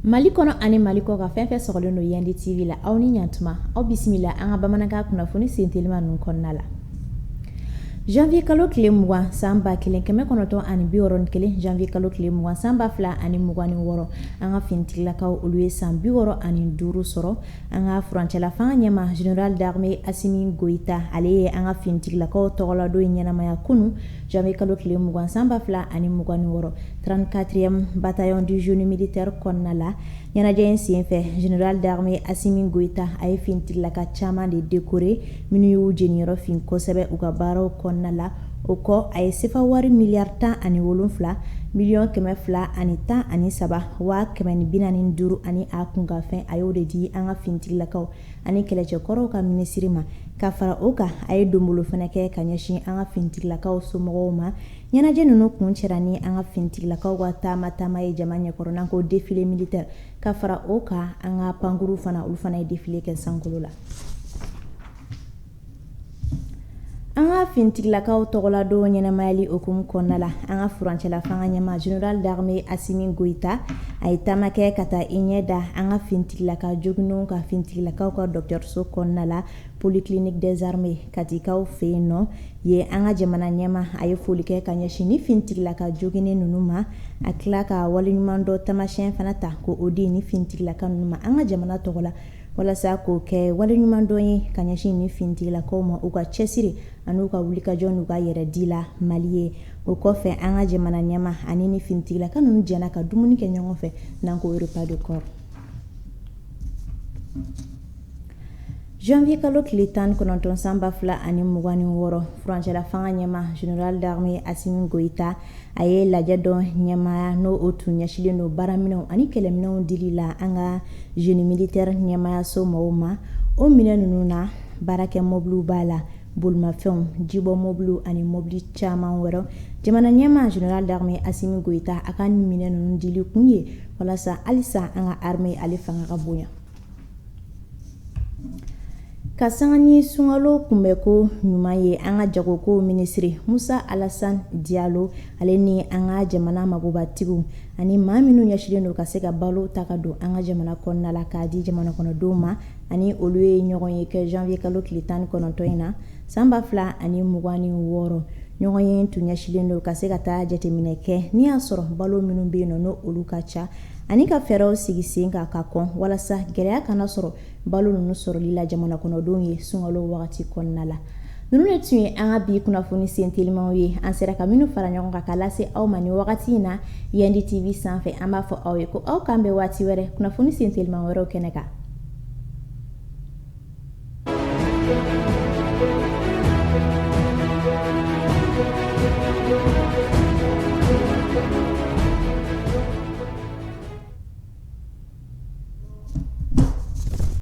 Mali kɔnɔ ani Mali kɔ ka fɛn fɛn sɔgɔlen don Yandi TV la aw ni ɲantuma aw bisimila an ka bamanankan kunnafoni sentelima ninnu kɔnɔna la. Janvier kalo tile 20 san 1961 janvier kalo tile 20 san 2026 an ka finitigilakaw olu ye san 65 sɔrɔ an ka furancɛla fanga ɲɛma général d'armée Assimi Goïta ale ye an ka finitigilakaw tɔgɔladon ɲɛnamaya kunu janvier kalo tile 20 san 2026 34e bataillon du génie militaire kɔnɔna la ɲɛnajɛ in senfɛ général d'armée Assimi Goïta a ye finitigilaka caman de décoré minnu y'u jeniyɔrɔ fin kosɛbɛ u ka baaraw kɔnɔna la o kɔ a ye sefa wari miliyari 17 miliyɔn 213 wa 145 ani a kunkanfɛn a y'o de di an ka finitigilakaw ani kɛlɛcɛkɔrɔw ka minisiri ma ka fara o kan a ye donbolo fana kɛ ka ɲɛsin an ka finitigilakaw somɔgɔw ma ɲɛnajɛ ninnu kun cɛra ni an ka finitigilakaw ka taama ye jama ɲɛkɔrɔ n'an ko défilé militaire ka fara o kan an ka pankuru fana olu fana ye défilé kɛ sankolo la. An ka finitigilakaw tɔgɔladon ɲɛnamayali okumu kɔnɔna la an ka furancɛla fanga ɲɛma général d'armée Assimi Goïta a ye taama kɛ ka taa i ɲɛ da an ka finitigilaka joginenw ka finitigilakaw ka dɔgɔtɔrɔso kɔnɔna la polyclinique des armées katikaw fɛ yen nɔ ye an ka jamana ɲɛma a ye foli kɛ ka ɲɛsin ni finitigilaka joginen ninnu ma a tila ka waleɲuman dɔ tamasiyɛn fana ta ko o di ni finitigilaka ninnu ma an ka jamana tɔgɔ la walasa k'o kɛ waleɲuman dɔ ye ka ɲɛsin ni finitigilakaw ma u ka cɛsiri ani u ka wulikajɔ n'u ka yɛrɛ di la Mali ye o kɔfɛ an ka jamana ɲɛma ani ni finitigilaka ninnu jɛna ka dumuni kɛ ɲɔgɔn fɛ n'an ko repas de corps. Janvier kalo tile 19 san 2026 furancɛla fanga ɲɛma général d'armée Assimi Goïta a ye lajɛ dɔ ɲɛmaya n'o o tun ɲɛsilen don baaraminɛnw ani kɛlɛminɛnw dili la an ka génie militaire ɲɛmayaso mɔgɔw ma o minɛ ninnu na baarakɛ mobiliw b'a la bolimafɛnw jibɔ mobiliw ani mobili caman wɛrɛ jamana ɲɛma général d'armée Assimi Goïta a ka nin minɛ ninnu dili kun ye walasa halisa an ka armée ale fanga ka bonya. Ka sanga ni sunkalo kunbɛko ɲuman ye an ka jagoko minisiri Musa Alassane Diallo ale ni an ka jamana magobatigiw ani maa minnu ɲɛsilen don ka se ka balo ta ka don an ka jamana kɔnɔna la k'a di jamana kɔnɔdenw ma ani olu ye ɲɔgɔn ye kɛ janvier kalo tile 19 in na san 2026 ɲɔgɔn ye tun ɲɛsilen don ka se ka taa jateminɛ kɛ n'i y'a sɔrɔ balo minnu bɛ yen nɔ n'o olu ka ca ani ka fɛɛrɛw sigi sen kan ka kɔn walasa gɛlɛya kana sɔrɔ balo ninnu sɔrɔli la jamana kɔnɔdenw ye sunkalo wagati kɔnɔna la. Ninnu de tun ye an ka bi kunnafoni sentelimaw ye an sera ka minnu fara ɲɔgɔn kan k'a lase aw ma ni wagati in na Yandi TV sanfɛ an b'a fɔ aw ye ko aw k'an bɛn waati wɛrɛ kunnafoni sentelima wɛrɛw kɛnɛ kan.